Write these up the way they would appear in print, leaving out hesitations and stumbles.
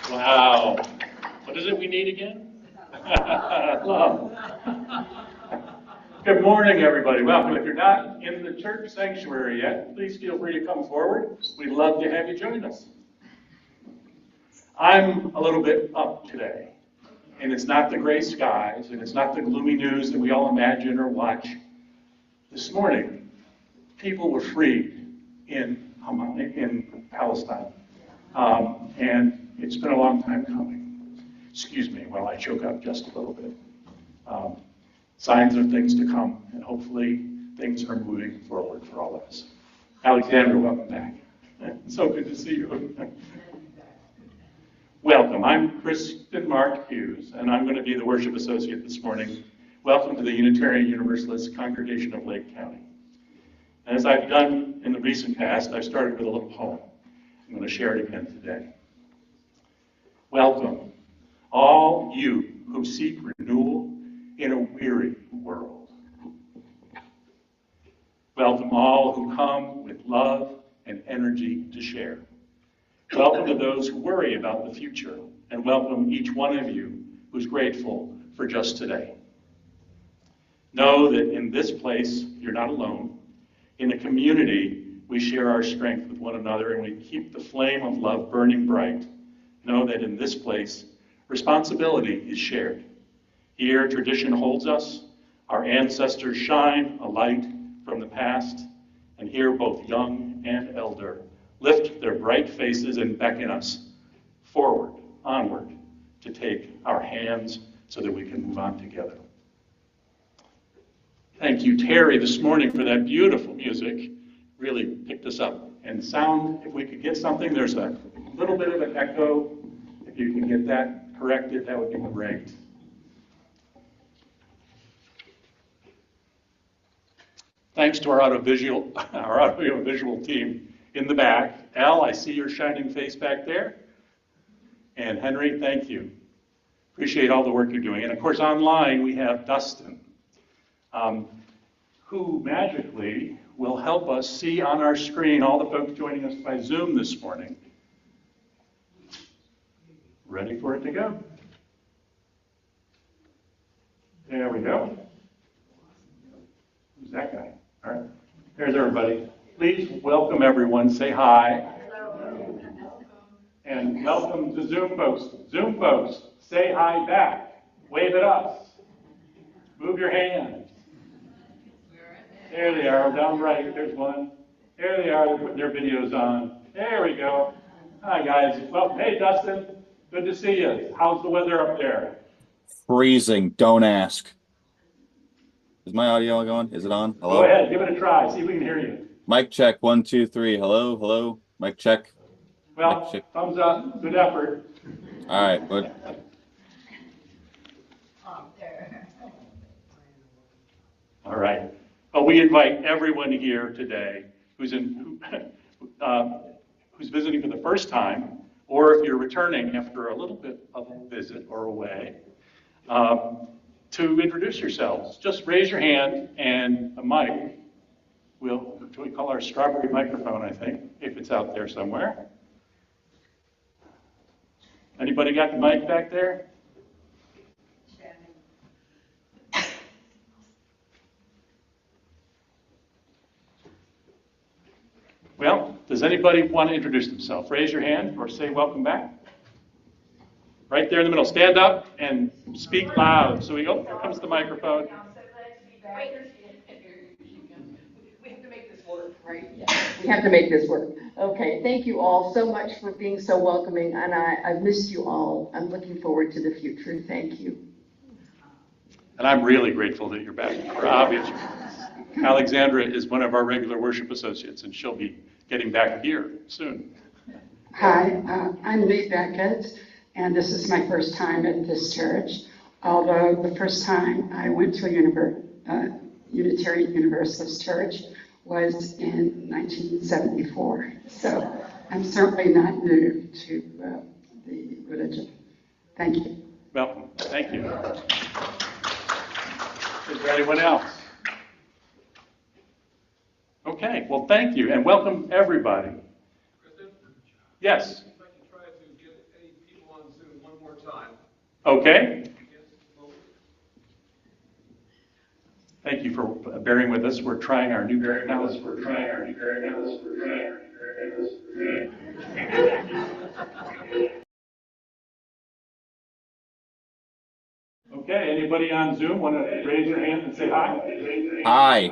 Wow. What is it we need again? Love. Good morning, everybody. Welcome. If you're not in the church sanctuary yet, please feel free to come forward. We'd love to have you join us. I'm a little bit up today, and it's not the gray skies, and it's not the gloomy news that we all imagine or watch. This morning, people were freed in Palestine, and it's been a long time coming. Excuse me while I choke up just a little bit. Signs of things to come, and hopefully things are moving forward for all of us. Alexander, welcome back. So good to see you. Welcome. I'm Kristen Mark Hughes, and I'm going to be the worship associate this morning. Welcome to the Unitarian Universalist Congregation of Lake County. And as I've done in the recent past, I started with a little poem. I'm going to share it again today. Welcome, all you who seek renewal in a weary world. Welcome all who come with love and energy to share. Welcome to those who worry about the future, and welcome each one of you who's grateful for just today. Know that in this place, you're not alone. In a community, we share our strength with one another, and we keep the flame of love burning bright. Know that in this place, responsibility is shared. Here, tradition holds us. Our ancestors shine a light from the past, and here both young and elder lift their bright faces and beckon us forward, onward, to take our hands so that we can move on together. Thank you, Terry, this morning for that beautiful music. Really picked us up. And sound, if we could get something, there's a little bit of an echo. If you can get that corrected, that would be great. Thanks to our audiovisual team in the back. Al, I see your shining face back there. And Henry, thank you. Appreciate all the work you're doing. And of course, online we have Dustin, who magically will help us see on our screen all the folks joining us by Zoom this morning. Ready for it to go? There we go. Who's that guy? All right. There's everybody. Please welcome everyone. Say hi. Hello. And welcome to Zoom folks. Zoom folks, say hi back. Wave at us. Move your hands. There they are, down right. There's one. There they are. They're putting their videos on. There we go. Hi, guys. Well, hey, Dustin. Good to see you. How's the weather up there? Freezing. Don't ask. Is my audio going? Is it on? Hello? Go ahead. Give it a try. See if we can hear you. Mic check. 1, 2, 3. Hello? Hello? Mic check. Well, Mic check. Thumbs up. Good effort. All right. Good. All right. Well, we invite everyone here today who's visiting for the first time, or if you're returning after a little bit of a visit or away, to introduce yourselves. Just raise your hand, and a mic, we call our strawberry microphone, I think, if it's out there somewhere. Anybody got the mic back there? Well, does anybody want to introduce themselves? Raise your hand or say welcome back. Right there in the middle. Stand up and speak loud. So here comes the microphone. We have to make this work, right? Yeah. We have to make this work. Okay, thank you all so much for being so welcoming, and I've missed you all. I'm looking forward to the future. Thank you. And I'm really grateful that you're back for obvious reasons. Alexandra is one of our regular worship associates, and she'll be getting back here soon. Hi, I'm Lee Beckett, and this is my first time at this church, although the first time I went to a Unitarian Universalist church was in 1974. So I'm certainly not new to the religion. Thank you. Welcome. Thank you. Is there anyone else? Okay, well, thank you, and welcome everybody. Kristen? Yes. If I can try to get any people on Okay. Thank you for bearing with us. We're trying our new technology. Okay, anybody on Zoom want to raise your hand and say hi? Hi.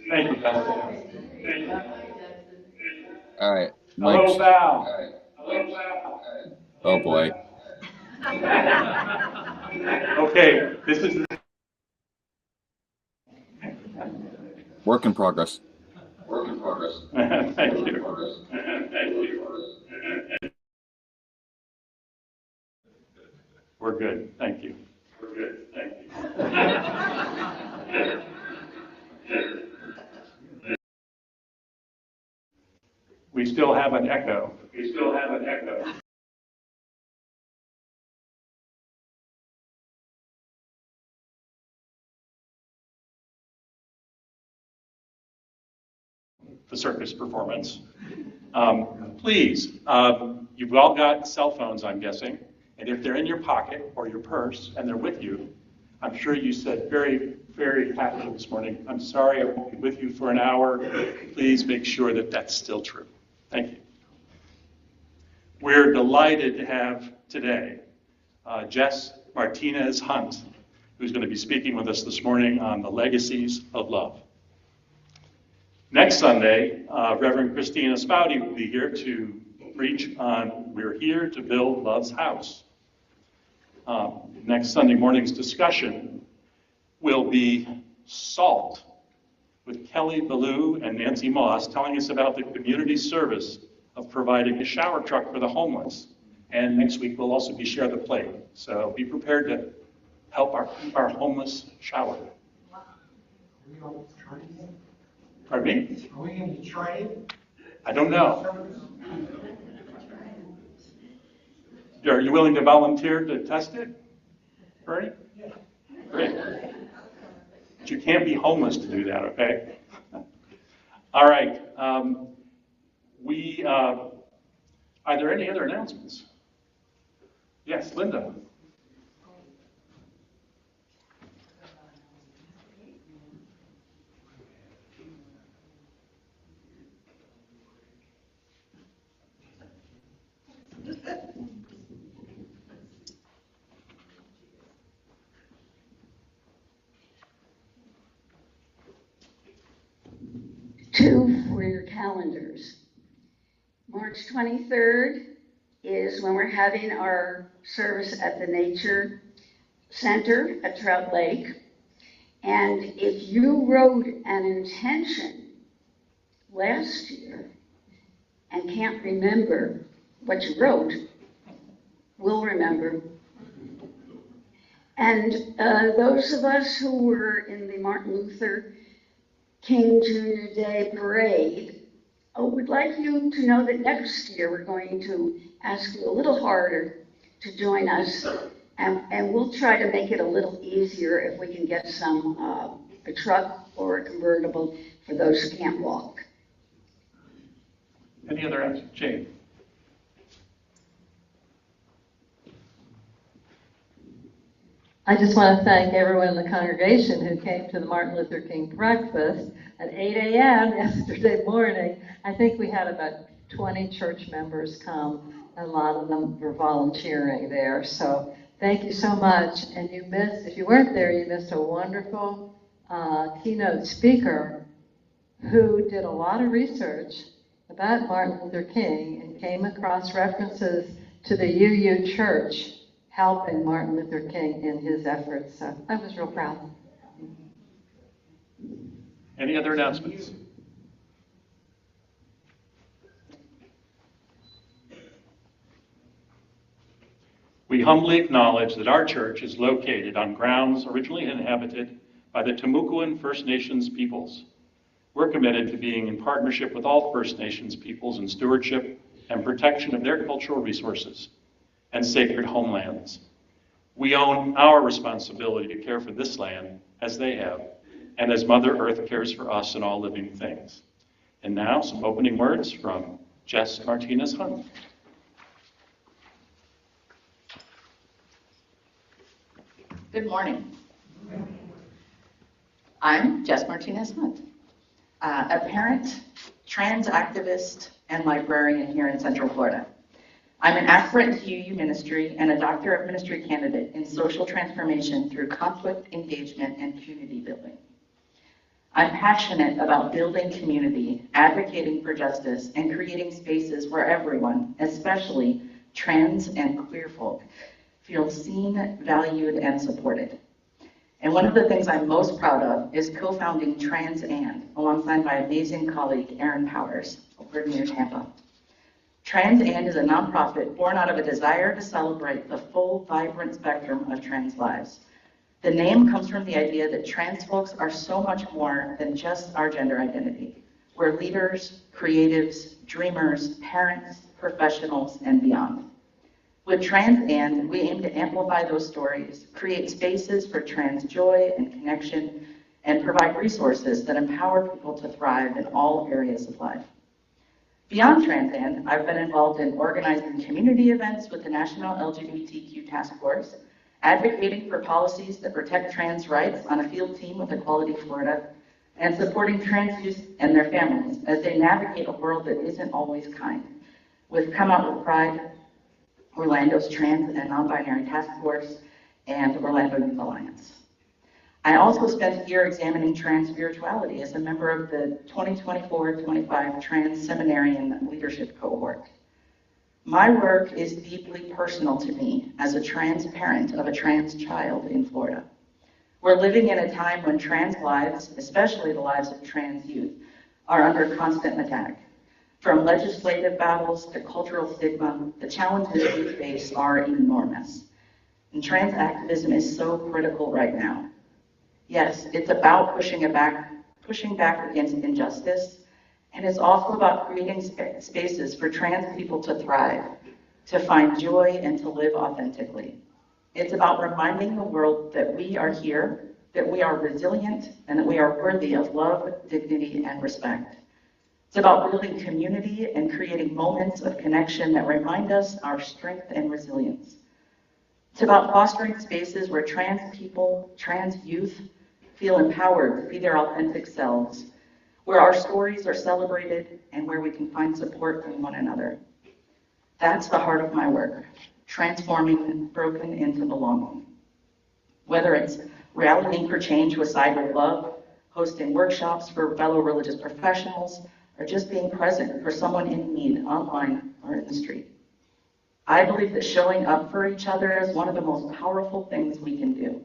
Thank you, Beth. All right. Hello, Mike's. Val. Oh boy. Okay, this is Work in progress. Thank you. We're good. Thank you. We still have an echo. The circus performance. Please, you've all got cell phones, I'm guessing, and if they're in your pocket or your purse and they're with you, I'm sure you said very, very happily this morning, I'm sorry I won't be with you for an hour. Please make sure that that's still true. Thank you. We're delighted to have today Jess Martinez-Hunt, who's going to be speaking with us this morning on the legacies of love. Next Sunday, Reverend Christina Spouty will be here to preach on We're Here to Build Love's House. Next Sunday morning's discussion will be Salt with Kelly Ballou and Nancy Moss telling us about the community service of providing a shower truck for the homeless. And next week we'll also be Share the Plate. So be prepared to help our homeless shower. Pardon me? Are we going to train? I don't know. Are you willing to volunteer to test it, Bernie? Yeah. Great. But you can't be homeless to do that, okay? All right. Are there any other announcements? Yes, Linda. Two for your calendars. March 23rd is when we're having our service at the Nature Center at Trout Lake. And if you wrote an intention last year and can't remember what you wrote, we'll remember. And those of us who were in the Martin Luther King Jr. Day Parade would like you to know that next year we're going to ask you a little harder to join us, and we'll try to make it a little easier if we can get a truck or a convertible for those who can't walk. Any other answers? Jane? I just want to thank everyone in the congregation who came to the Martin Luther King breakfast at 8 a.m. yesterday morning. I think we had about 20 church members come, and a lot of them were volunteering there. So thank you so much. And if you weren't there, you missed a wonderful keynote speaker who did a lot of research about Martin Luther King and came across references to the UU Church helping Martin Luther King in his efforts. So I was real proud. Any other announcements? We humbly acknowledge that our church is located on grounds originally inhabited by the Timucuan First Nations peoples. We're committed to being in partnership with all First Nations peoples in stewardship and protection of their cultural resources and sacred homelands. We own our responsibility to care for this land as they have, and as Mother Earth cares for us and all living things. And now, some opening words from Jess Martinez-Hunt. Good morning. I'm Jess Martinez-Hunt, a parent, trans activist, and librarian here in Central Florida. I'm an aspirant to UU ministry and a doctor of ministry candidate in social transformation through conflict engagement and community building. I'm passionate about building community, advocating for justice, and creating spaces where everyone, especially trans and queer folk, feels seen, valued, and supported. And one of the things I'm most proud of is co-founding Trans And alongside my amazing colleague, Erin Powers, over near Tampa. Trans And is a nonprofit born out of a desire to celebrate the full, vibrant spectrum of trans lives. The name comes from the idea that trans folks are so much more than just our gender identity. We're leaders, creatives, dreamers, parents, professionals, and beyond. With Trans And, we aim to amplify those stories, create spaces for trans joy and connection, and provide resources that empower people to thrive in all areas of life. Beyond Trans And, I've been involved in organizing community events with the National LGBTQ Task Force, advocating for policies that protect trans rights on a field team with Equality Florida, and supporting trans youth and their families as they navigate a world that isn't always kind. With Come Out with Pride, Orlando's Trans and Non-Binary Task Force, and Orlando Youth Alliance. I also spent a year examining trans spirituality as a member of the 2024-25 Trans Seminarian Leadership Cohort. My work is deeply personal to me as a trans parent of a trans child in Florida. We're living in a time when trans lives, especially the lives of trans youth, are under constant attack. From legislative battles to cultural stigma, the challenges we face are enormous. And trans activism is so critical right now. Yes, it's about pushing back against injustice, and it's also about creating spaces for trans people to thrive, to find joy, and to live authentically. It's about reminding the world that we are here, that we are resilient, and that we are worthy of love, dignity, and respect. It's about building community and creating moments of connection that remind us our strength and resilience. It's about fostering spaces where trans people, trans youth, feel empowered to be their authentic selves, where our stories are celebrated and where we can find support from one another. That's the heart of my work, transforming broken into belonging. Whether it's rallying for change with Side with Love, hosting workshops for fellow religious professionals, or just being present for someone in need online or in the street. I believe that showing up for each other is one of the most powerful things we can do.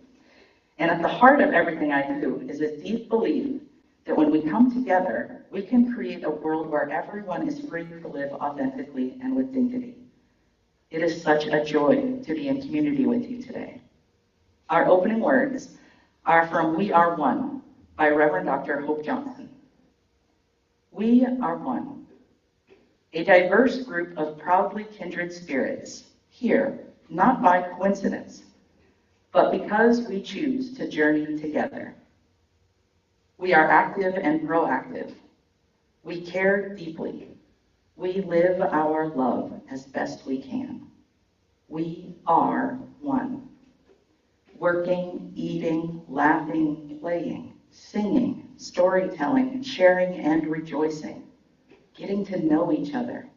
And at the heart of everything I do is a deep belief that when we come together, we can create a world where everyone is free to live authentically and with dignity. It is such a joy to be in community with you today. Our opening words are from We Are One by Reverend Dr. Hope Johnson. We are one, a diverse group of proudly kindred spirits, here, not by coincidence, but because we choose to journey together. We are active and proactive. We care deeply. We live our love as best we can. We are one. Working, eating, laughing, playing, singing, storytelling, sharing, and rejoicing, getting to know each other,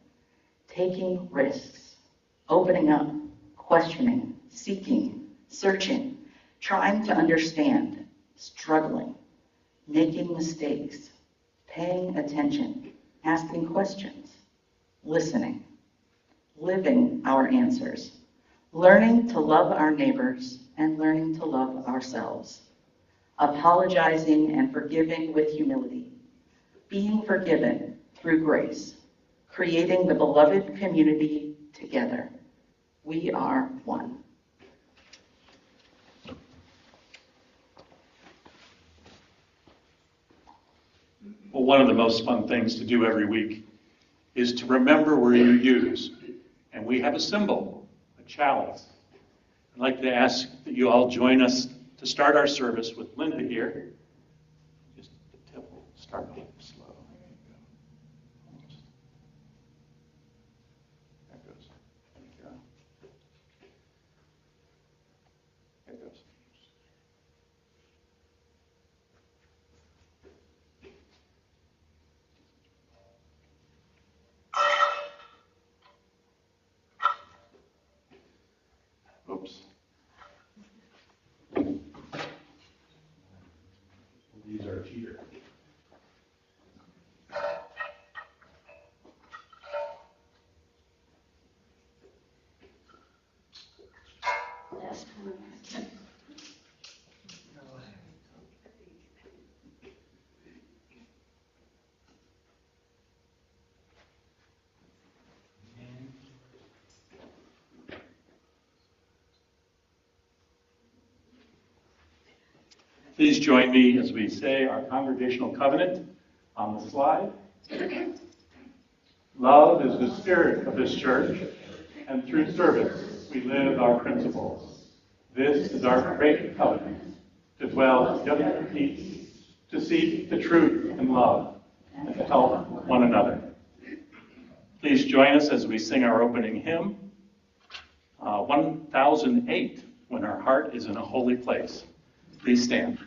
taking risks, opening up, questioning, seeking, searching, trying to understand, struggling, making mistakes, paying attention, asking questions, listening, living our answers, learning to love our neighbors, and learning to love ourselves. Apologizing and forgiving with humility, being forgiven through grace, creating the beloved community together. We are one. Well, one of the most fun things to do every week is to remember where you use. And we have a symbol, a chalice. I'd like to ask that you all join us to start our service with Linda here. Just the tip will start off slow. There goes. There goes. Please join me as we say our congregational covenant on the slide. Love is the spirit of this church, and through service we live our principles. This is our great covenant, to dwell together in peace, to seek the truth in love, and to help one another. Please join us as we sing our opening hymn, 1008, When Our Heart is in a Holy Place. Please stand.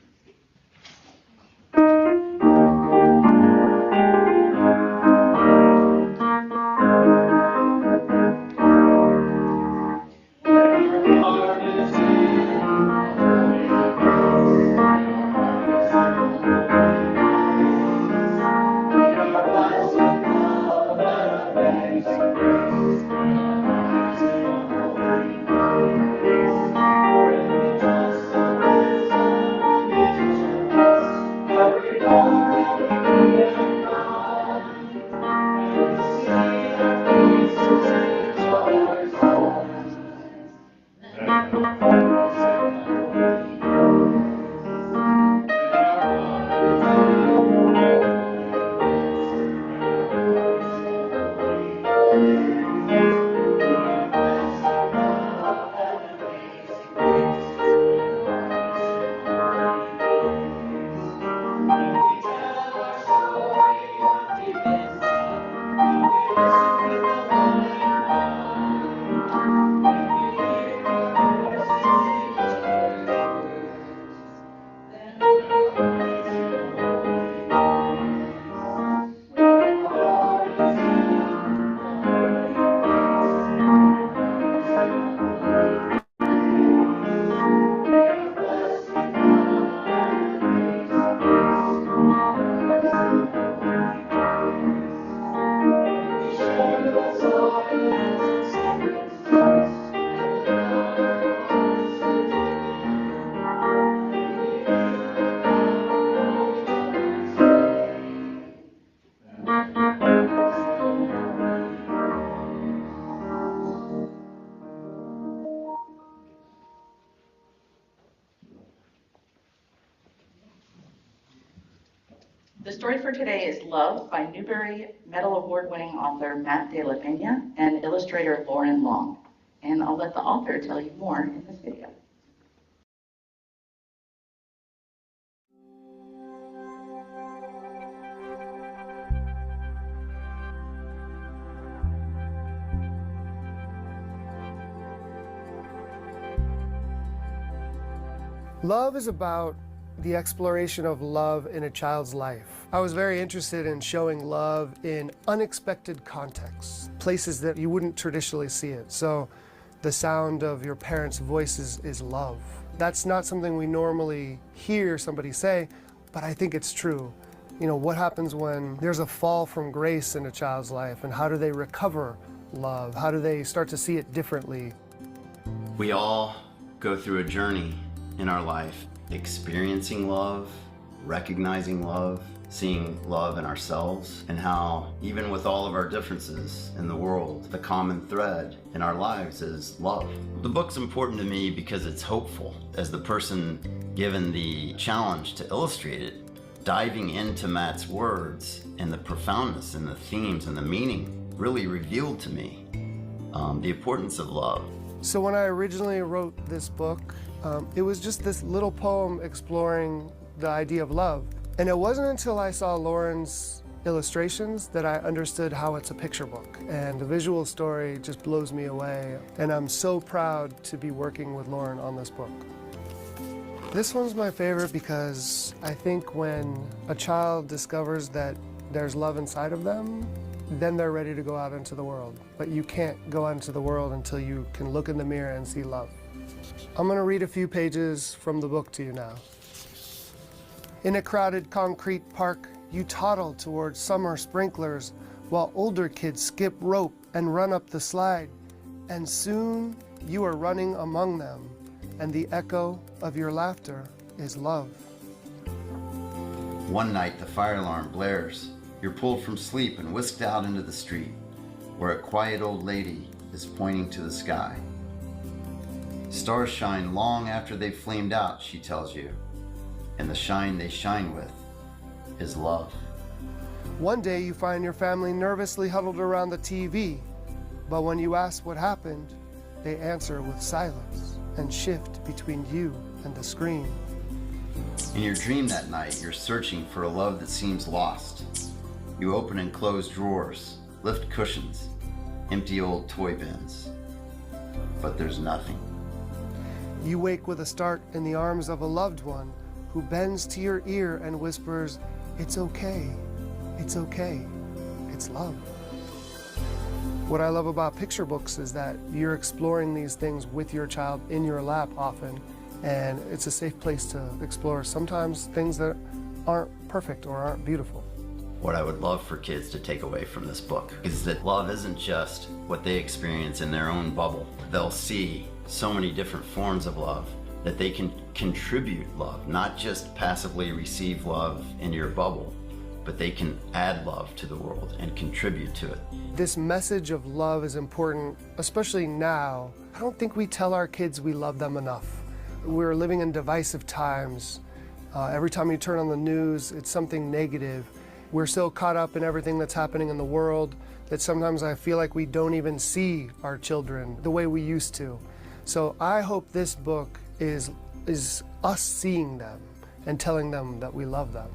The story for today is Love by Newbery Medal Award-winning author Matt de la Peña and illustrator Lauren Long. And I'll let the author tell you more in this video. Love is about the exploration of love in a child's life. I was very interested in showing love in unexpected contexts, places that you wouldn't traditionally see it. So the sound of your parents' voices is love. That's not something we normally hear somebody say, but I think it's true. You know, what happens when there's a fall from grace in a child's life, and how do they recover love? How do they start to see it differently? We all go through a journey in our life, experiencing love, recognizing love, seeing love in ourselves, and how even with all of our differences in the world, the common thread in our lives is love. The book's important to me because it's hopeful. As the person given the challenge to illustrate it, diving into Matt's words and the profoundness and the themes and the meaning really revealed to me the importance of love. So when I originally wrote this book, it was just this little poem exploring the idea of love. And it wasn't until I saw Lauren's illustrations that I understood how it's a picture book. And the visual story just blows me away. And I'm so proud to be working with Lauren on this book. This one's my favorite because I think when a child discovers that there's love inside of them, then they're ready to go out into the world. But you can't go out into the world until you can look in the mirror and see love. I'm going to read a few pages from the book to you now. In a crowded concrete park, you toddle towards summer sprinklers while older kids skip rope and run up the slide. And soon you are running among them, and the echo of your laughter is love. One night the fire alarm blares. You're pulled from sleep and whisked out into the street, where a quiet old lady is pointing to the sky. Stars shine long after they've flamed out, she tells you. and the shine they shine with is love. One day you find your family nervously huddled around the TV, but when you ask what happened, they answer with silence and shift between you and the screen. In your dream that night, you're searching for a love that seems lost. You open and close drawers, lift cushions, empty old toy bins, but there's nothing. You wake with a start in the arms of a loved one who bends to your ear and whispers, "It's okay, it's okay, it's love." What I love about picture books is that you're exploring these things with your child in your lap often, and it's a safe place to explore sometimes things that aren't perfect or aren't beautiful. What I would love for kids to take away from this book is that love isn't just what they experience in their own bubble. They'll see so many different forms of love, that they can contribute love, not just passively receive love in your bubble, but they can add love to the world and contribute to it. This message of love is important, especially now. I don't think we tell our kids we love them enough. We're living in divisive times. Every time you turn on the news, it's something negative. We're so caught up in everything that's happening in the world that sometimes I feel like we don't even see our children the way we used to. So I hope this book is us seeing them and telling them that we love them.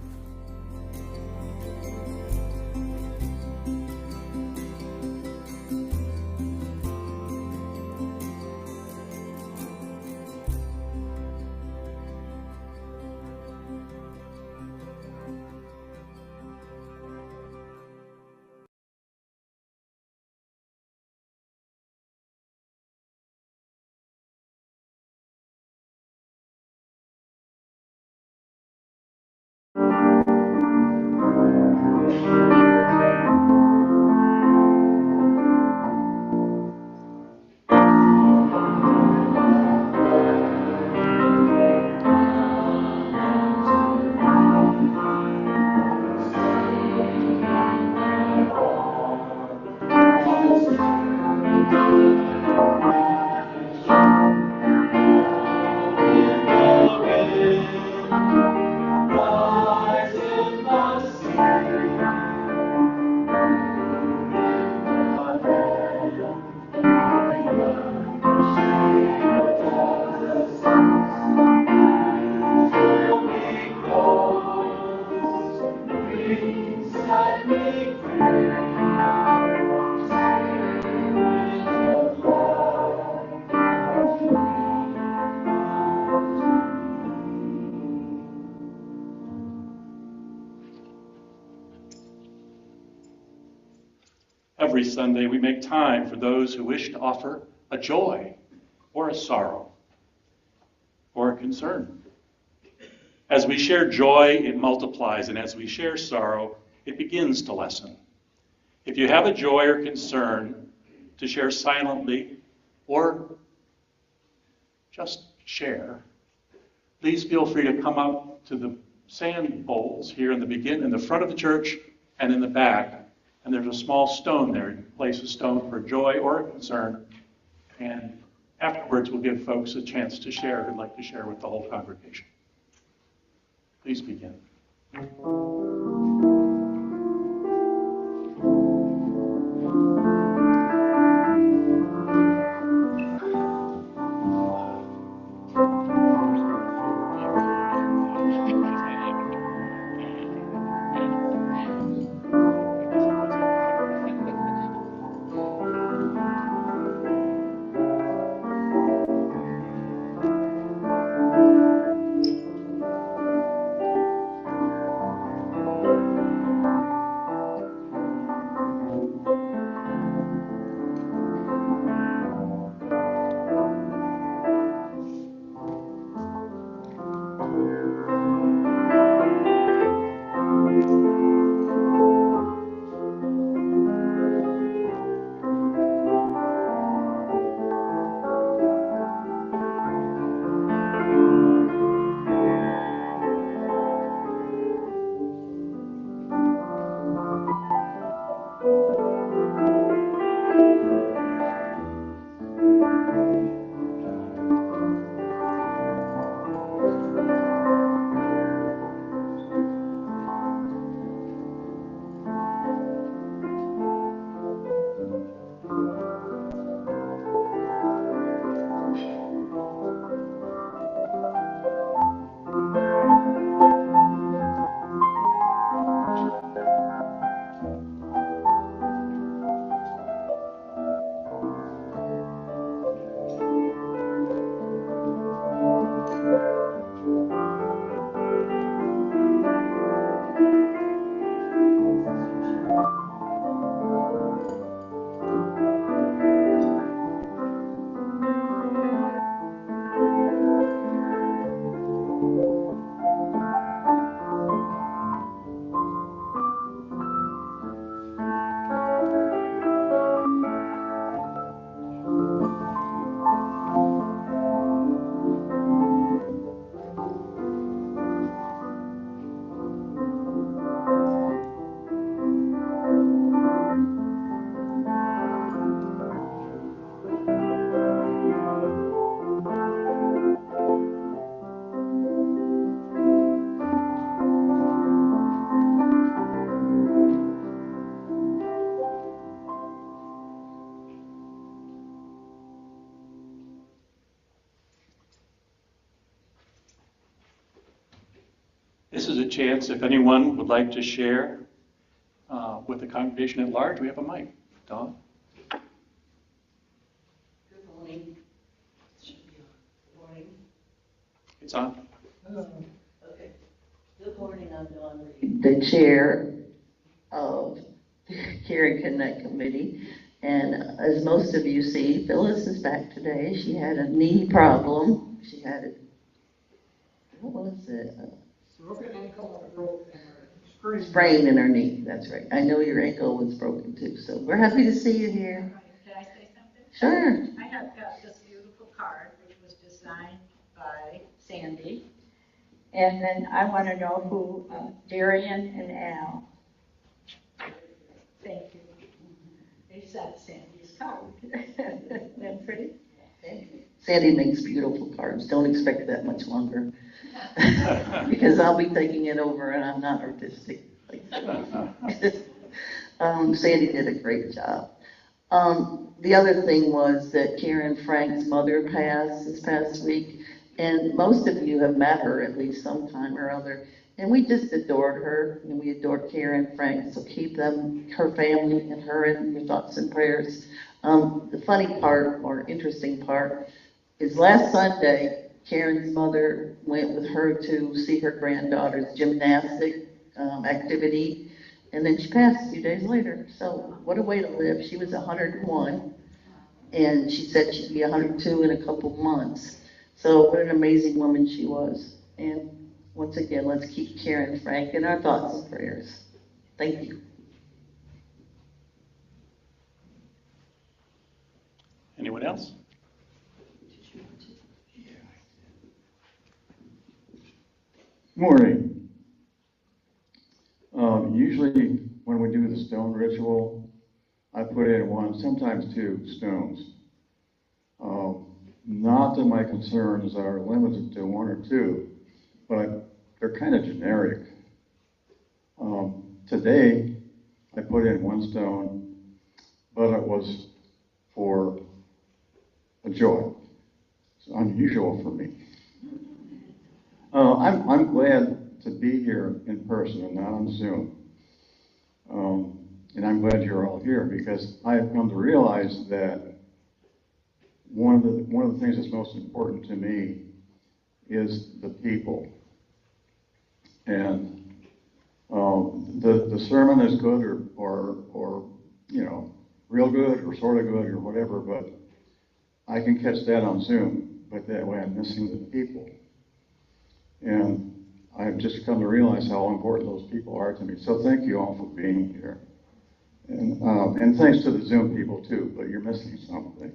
Every Sunday, we make time for those who wish to offer a joy or a sorrow or a concern. As we share joy, it multiplies, and as we share sorrow, it begins to lessen. If you have a joy or concern to share silently or just share, please feel free to come up to the sand bowls here in the front of the church and in the back. And there's a small stone there. You can place a stone for joy or a concern. And afterwards, we'll give folks a chance to share who'd like to share with the whole congregation. Please begin. This is a chance if anyone would like to share with the congregation at large. We have a mic. Don? Good morning. Should be on. Good morning. It's on. Okay. Good morning, I'm Dawn Reed, the chair of the Care and Connect Committee. And as most of you see, Phyllis is back today. She had a knee problem. She had a, what was it? Broken ankle and a broken Sprain in her knee. That's right. I know your ankle was broken too. So we're happy to see you here. Can I say something? Sure. I have got this beautiful card, which was designed by Sandy. And then I want to know who, Darian and Al. Thank you. They sent Sandy's card. Isn't that pretty? Sandy makes beautiful cards. Don't expect that much longer. Because I'll be taking it over and I'm not artistic. Sandy did a great job. The other thing was that Karen Frank's mother passed this past week, and most of you have met her at least sometime or other, and we just adored her, and we adored Karen Frank, so keep them, her family, and her in your thoughts and prayers. The funny part, or interesting part, is last Sunday, Karen's mother went with her to see her granddaughter's gymnastic activity, and then she passed a few days later. So what a way to live. She was 101, and she said she'd be 102 in a couple months. So what an amazing woman she was. And once again, let's keep Karen Frank in our thoughts and prayers. Thank you. Anyone else? Morning. Usually when we do the stone ritual, I put in one, sometimes two stones. Not that my concerns are limited to one or two, but they're kind of generic. Today, I put in one stone, but it was for a joy. It's unusual for me. I'm glad to be here in person and not on Zoom. And I'm glad you're all here because I have come to realize that one of the things that's most important to me is the people. And the sermon is good or you know, real good or sort of good or whatever, but I can catch that on Zoom, but that way I'm missing the people. And I've just come to realize how important those people are to me. So thank you all for being here. And thanks to the Zoom people too, but you're missing something.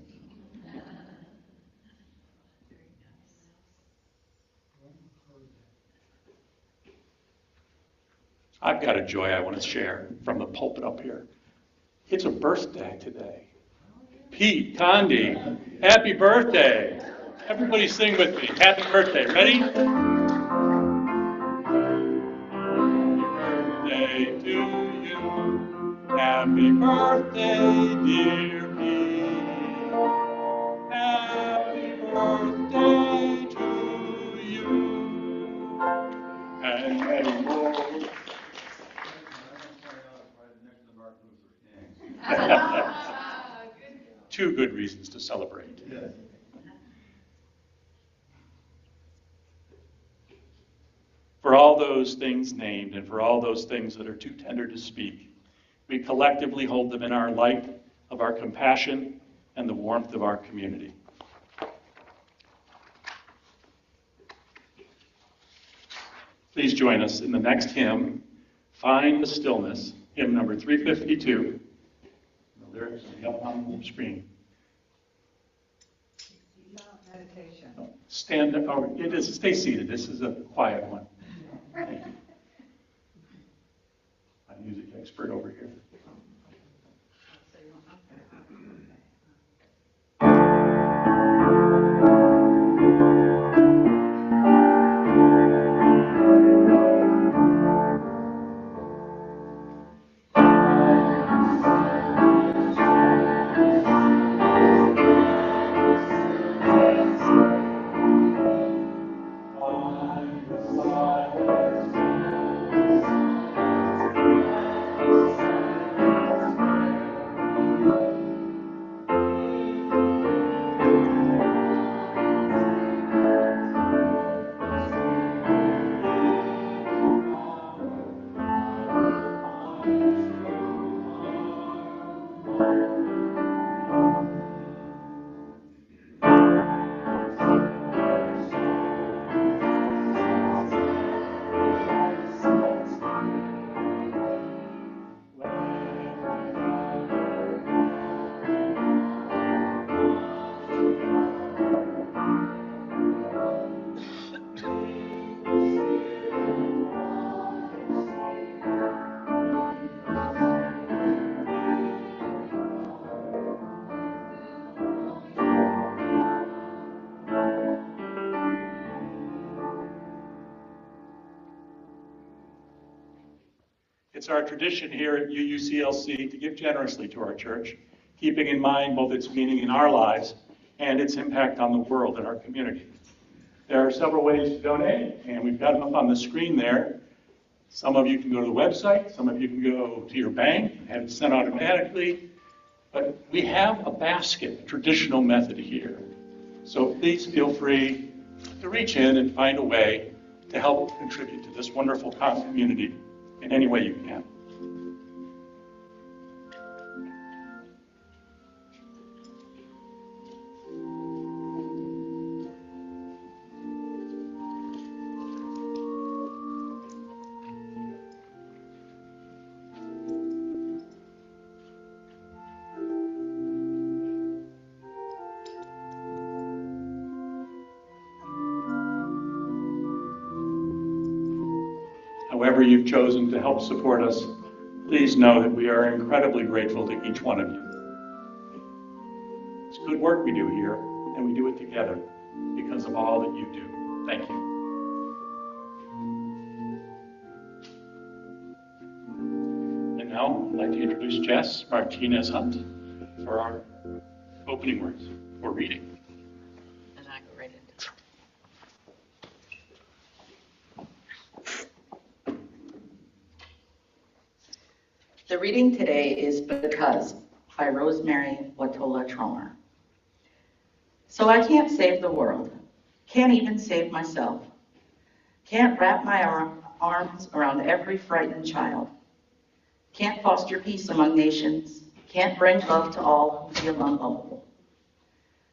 I've got a joy I want to share from the pulpit up here. It's a birthday today. Pete Condi, happy birthday. Everybody sing with me. Happy birthday. Ready? Happy birthday to you. Happy birthday, dear Pete. Happy birthday to you. And many more. Two good reasons to celebrate. For all those things named and for all those things that are too tender to speak, we collectively hold them in our light of our compassion and the warmth of our community. Please join us in the next hymn, Find the Stillness, hymn number 352. The lyrics will be up on the screen. Meditation. Stand up. Oh, it is. Stay seated. This is a quiet one. Thank you. My music expert over here. Silence It's our tradition here at UUCLC to give generously to our church, keeping in mind both its meaning in our lives and its impact on the world and our community. There are several ways to donate, and we've got them up on the screen there. Some of you can go to the website, some of you can go to your bank and have it sent automatically, but we have a basket, a traditional method here. So please feel free to reach in and find a way to help contribute to this wonderful community in any way you can. However you've chosen to help support us, please know that we are incredibly grateful to each one of you. It's good work we do here, and we do it together because of all that you do. Thank you. And now I'd like to introduce Jess Martinez-Hunt for our opening words for reading. And I go right into it. The reading today is Because by Rosemary Watola Tromer. So I can't save the world, can't even save myself, can't wrap my arms around every frightened child, can't foster peace among nations, can't bring love to all who feel unlovable.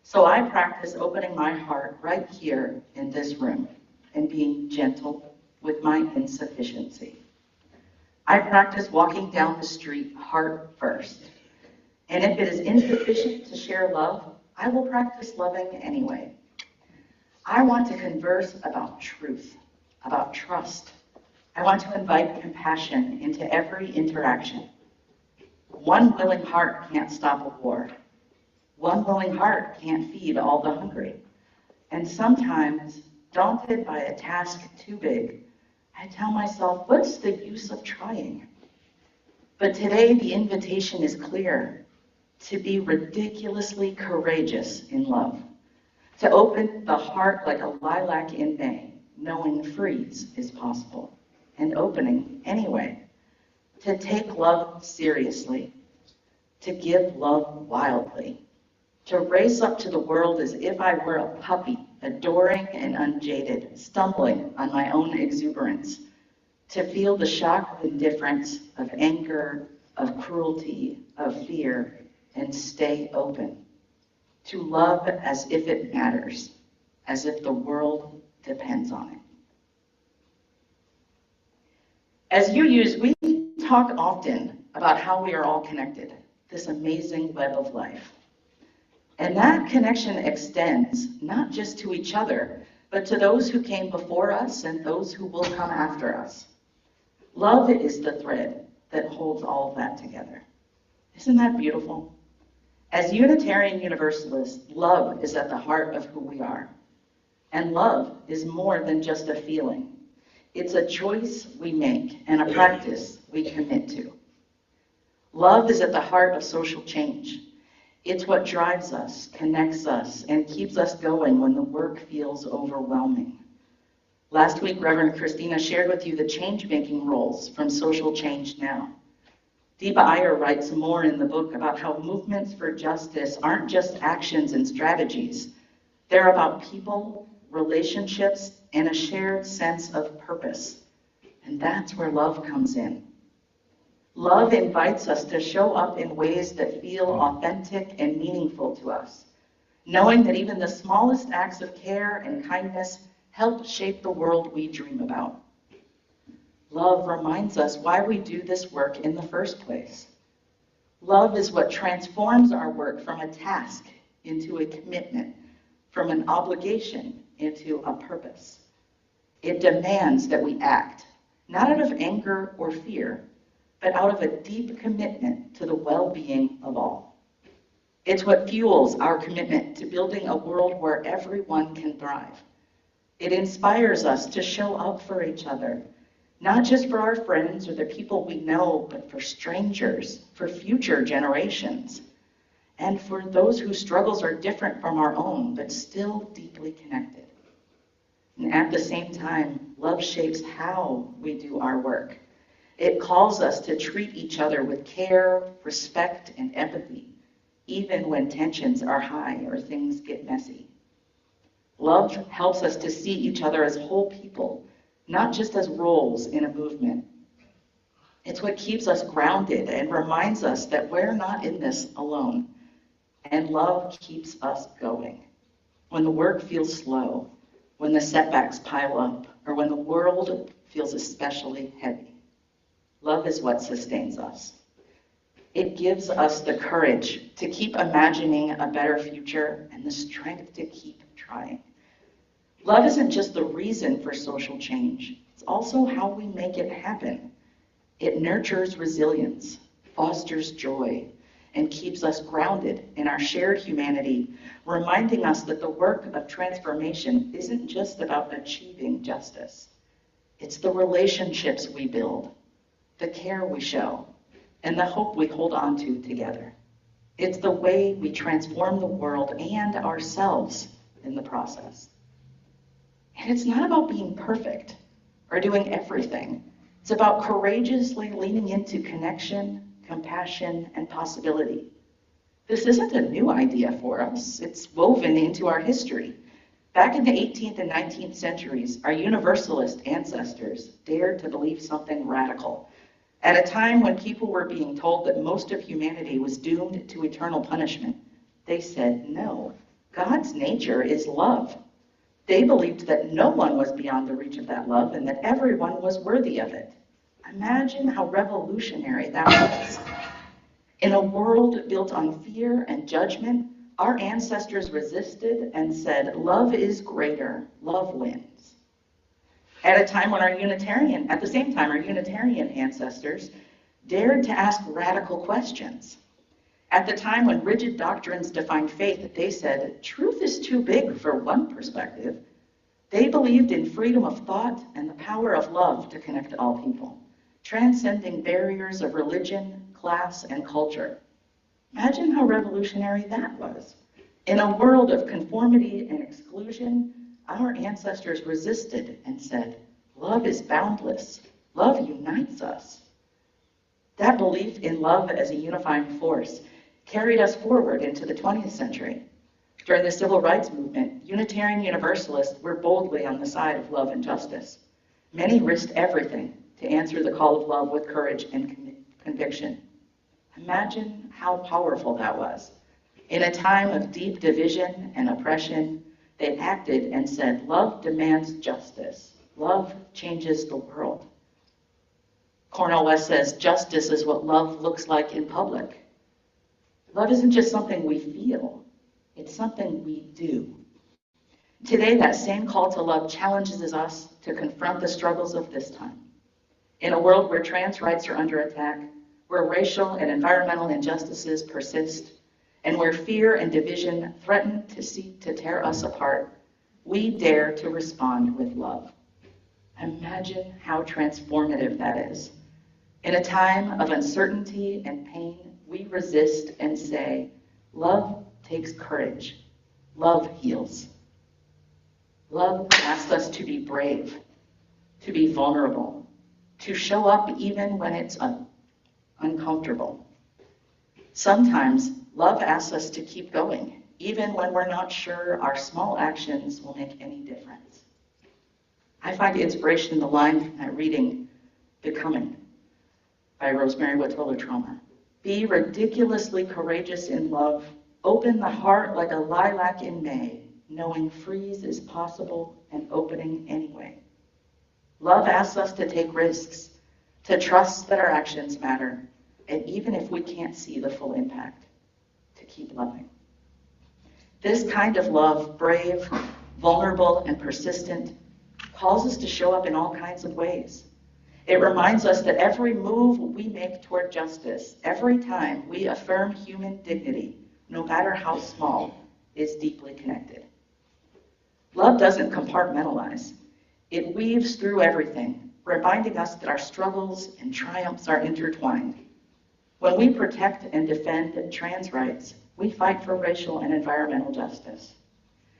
So I practice opening my heart right here in this room and being gentle with my insufficiency. I practice walking down the street heart first. And if it is insufficient to share love, I will practice loving anyway. I want to converse about truth, about trust. I want to invite compassion into every interaction. One willing heart can't stop a war. One willing heart can't feed all the hungry. And sometimes, daunted by a task too big, I tell myself, what's the use of trying? But today the invitation is clear, to be ridiculously courageous in love, to open the heart like a lilac in May, knowing freeze is possible, and opening anyway, to take love seriously, to give love wildly, to race up to the world as if I were a puppy, adoring and unjaded, stumbling on my own exuberance, to feel the shock of indifference, of anger, of cruelty, of fear, and stay open, to love as if it matters, as if the world depends on it. As UUs, we talk often about how we are all connected, this amazing web of life. And that connection extends not just to each other, but to those who came before us and those who will come after us. Love is the thread that holds all of that together. Isn't that beautiful? As Unitarian Universalists, love is at the heart of who we are. And love is more than just a feeling. It's a choice we make and a practice we commit to. Love is at the heart of social change. It's what drives us, connects us, and keeps us going when the work feels overwhelming. Last week, Reverend Christina shared with you the change-making roles from Social Change Now. Deepa Iyer writes more in the book about how movements for justice aren't just actions and strategies. They're about people, relationships, and a shared sense of purpose. And that's where love comes in. Love invites us to show up in ways that feel authentic and meaningful to us, knowing that even the smallest acts of care and kindness help shape the world we dream about. Love reminds us why we do this work in the first place. Love is what transforms our work from a task into a commitment, from an obligation into a purpose. It demands that we act, not out of anger or fear, but out of a deep commitment to the well-being of all. It's what fuels our commitment to building a world where everyone can thrive. It inspires us to show up for each other, not just for our friends or the people we know, but for strangers, for future generations, and for those whose struggles are different from our own, but still deeply connected. And at the same time, love shapes how we do our work. It calls us to treat each other with care, respect, and empathy, even when tensions are high or things get messy. Love helps us to see each other as whole people, not just as roles in a movement. It's what keeps us grounded and reminds us that we're not in this alone. And love keeps us going. When the work feels slow, when the setbacks pile up, or when the world feels especially heavy. Love is what sustains us. It gives us the courage to keep imagining a better future and the strength to keep trying. Love isn't just the reason for social change. It's also how we make it happen. It nurtures resilience, fosters joy, and keeps us grounded in our shared humanity, reminding us that the work of transformation isn't just about achieving justice. It's the relationships we build, the care we show, and the hope we hold on to together. It's the way we transform the world and ourselves in the process. And it's not about being perfect or doing everything. It's about courageously leaning into connection, compassion, and possibility. This isn't a new idea for us. It's woven into our history. Back in the 18th and 19th centuries, our Universalist ancestors dared to believe something radical. At a time when people were being told that most of humanity was doomed to eternal punishment, they said, no, God's nature is love. They believed that no one was beyond the reach of that love and that everyone was worthy of it. Imagine how revolutionary that was. In a world built on fear and judgment, our ancestors resisted and said, love is greater, love wins. At the same time, our Unitarian ancestors dared to ask radical questions. At the time when rigid doctrines defined faith, they said, truth is too big for one perspective. They believed in freedom of thought and the power of love to connect all people, transcending barriers of religion, class, and culture. Imagine how revolutionary that was. In a world of conformity and exclusion, our ancestors resisted and said, love is boundless. Love unites us. That belief in love as a unifying force carried us forward into the 20th century. During the Civil Rights Movement, Unitarian Universalists were boldly on the side of love and justice. Many risked everything to answer the call of love with courage and conviction. Imagine how powerful that was. In a time of deep division and oppression, they acted and said, love demands justice. Love changes the world. Cornel West says, justice is what love looks like in public. Love isn't just something we feel, it's something we do. Today, that same call to love challenges us to confront the struggles of this time. In a world where trans rights are under attack, where racial and environmental injustices persist, and where fear and division threaten to seek to tear us apart, we dare to respond with love. Imagine how transformative that is. In a time of uncertainty and pain, we resist and say, love takes courage. Love heals. Love asks us to be brave, to be vulnerable, to show up even when it's uncomfortable. Sometimes love asks us to keep going, even when we're not sure our small actions will make any difference. I find inspiration in the line from that reading, Becoming. by Rosemary Watola-Trommer. Be ridiculously courageous in love. Open the heart like a lilac in May, knowing freeze is possible and opening anyway. Love asks us to take risks, to trust that our actions matter, and even if we can't see the full impact, to keep loving. This kind of love, brave, vulnerable, and persistent, calls us to show up in all kinds of ways. It reminds us that every move we make toward justice, every time we affirm human dignity, no matter how small, is deeply connected. Love doesn't compartmentalize. It weaves through everything, reminding us that our struggles and triumphs are intertwined. When we protect and defend trans rights, we fight for racial and environmental justice.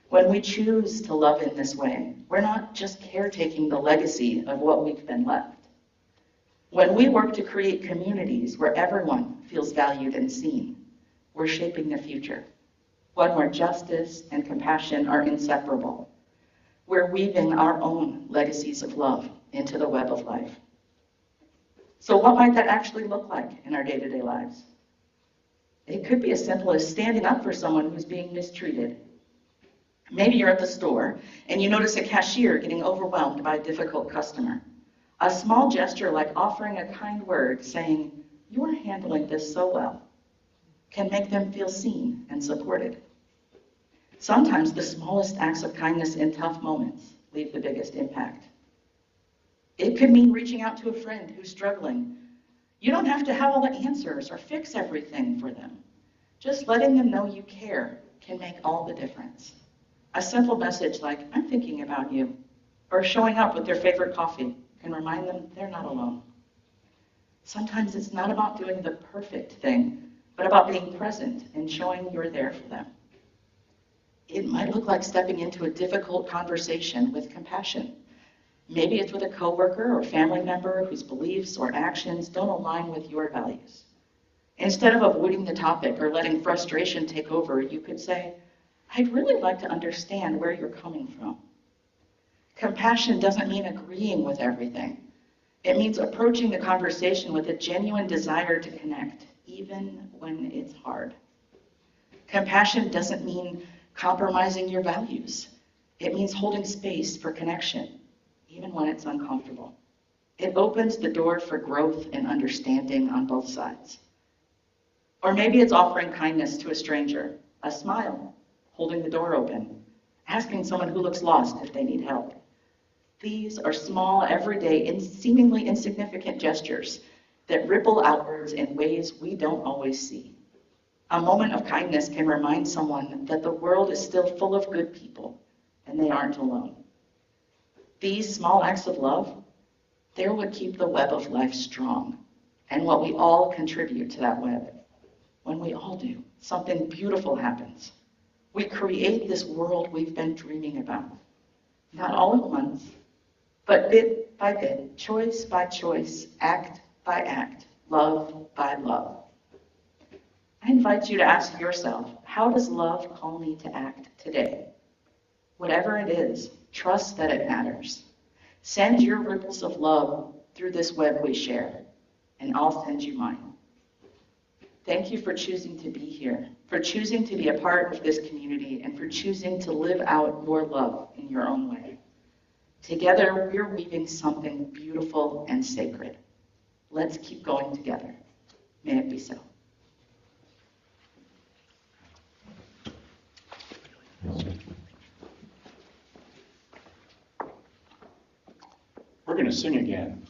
When we choose to love in this way, we're not just caretaking the legacy of what we've been left. When we work to create communities where everyone feels valued and seen, we're shaping the future, one where justice and compassion are inseparable. We're weaving our own legacies of love into the web of life. So what might that actually look like in our day-to-day lives? It could be as simple as standing up for someone who's being mistreated. Maybe you're at the store and you notice a cashier getting overwhelmed by a difficult customer. A small gesture like offering a kind word, saying, "You are handling this so well," can make them feel seen and supported. Sometimes the smallest acts of kindness in tough moments leave the biggest impact. It could mean reaching out to a friend who's struggling. You don't have to have all the answers or fix everything for them. Just letting them know you care can make all the difference. A simple message like, "I'm thinking about you," or showing up with their favorite coffee can remind them they're not alone. Sometimes it's not about doing the perfect thing, but about being present and showing you're there for them. It might look like stepping into a difficult conversation with compassion. Maybe it's with a coworker or family member whose beliefs or actions don't align with your values. Instead of avoiding the topic or letting frustration take over, you could say, "I'd really like to understand where you're coming from." Compassion doesn't mean agreeing with everything. It means approaching the conversation with a genuine desire to connect, even when it's hard. Compassion doesn't mean compromising your values. It means holding space for connection, even when it's uncomfortable. It opens the door for growth and understanding on both sides. Or maybe it's offering kindness to a stranger, a smile, holding the door open, asking someone who looks lost if they need help. These are small, everyday, and seemingly insignificant gestures that ripple outwards in ways we don't always see. A moment of kindness can remind someone that the world is still full of good people and they aren't alone. These small acts of love, they're what keep the web of life strong and what we all contribute to that web. When we all do, something beautiful happens. We create this world we've been dreaming about. Not all at once, but bit by bit, choice by choice, act by act, love by love. I invite you to ask yourself, how does love call me to act today? Whatever it is, trust that it matters. Send your ripples of love through this web we share, and I'll send you mine. Thank you for choosing to be here, for choosing to be a part of this community, and for choosing to live out your love in your own way. Together, we're weaving something beautiful and sacred. Let's keep going together. May it be so. We're going to sing again.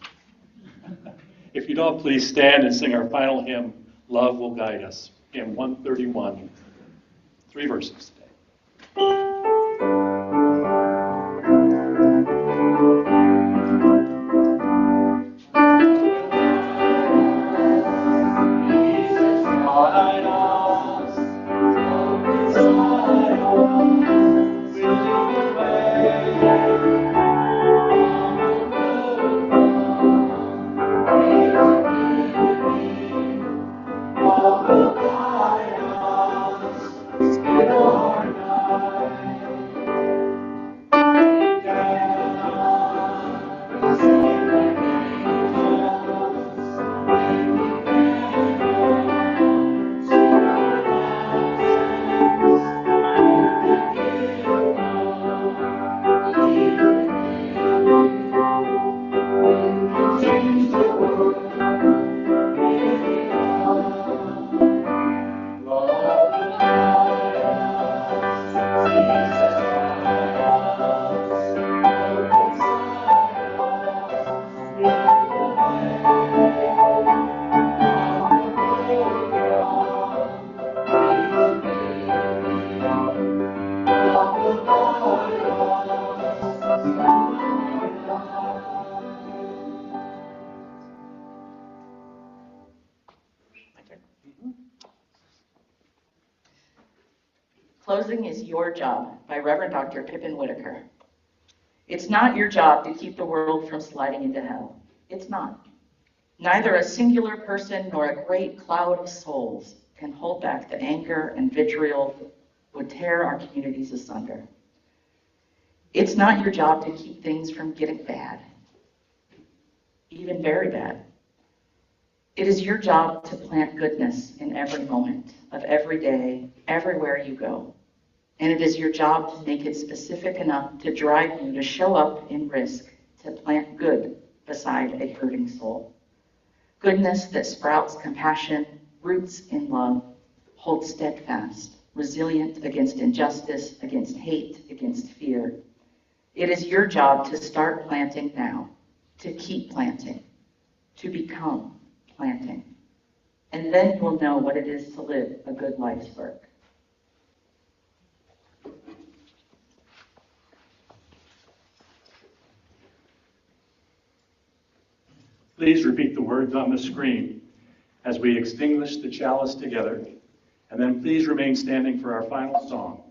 If you'd all please stand and sing our final hymn, "Love Will Guide Us," hymn 131, 3 verses today. Closing is Your Job by Reverend Dr. Pippin Whitaker. It's not your job to keep the world from sliding into hell. It's not. Neither a singular person nor a great cloud of souls can hold back the anger and vitriol that would tear our communities asunder. It's not your job to keep things from getting bad, even very bad. It is your job to plant goodness in every moment of every day, everywhere you go. And it is your job to make it specific enough to drive you to show up in risk, to plant good beside a hurting soul. Goodness that sprouts compassion, roots in love, holds steadfast, resilient against injustice, against hate, against fear. It is your job to start planting now, to keep planting, to become planting. And then you will know what it is to live a good life's work. Please repeat the words on the screen as we extinguish the chalice together, and then please remain standing for our final song.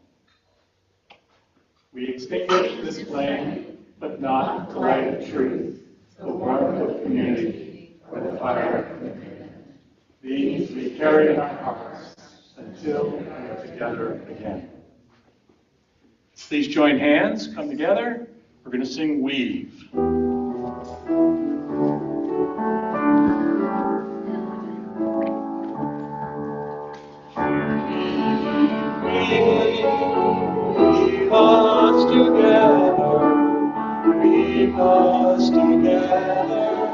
We extinguish this flame, but not the light of truth, the warmth of community, or the fire of commitment. These we carry in our hearts until we are together again. Please join hands, come together. We're going to sing Weave. Weave us together, weave us together.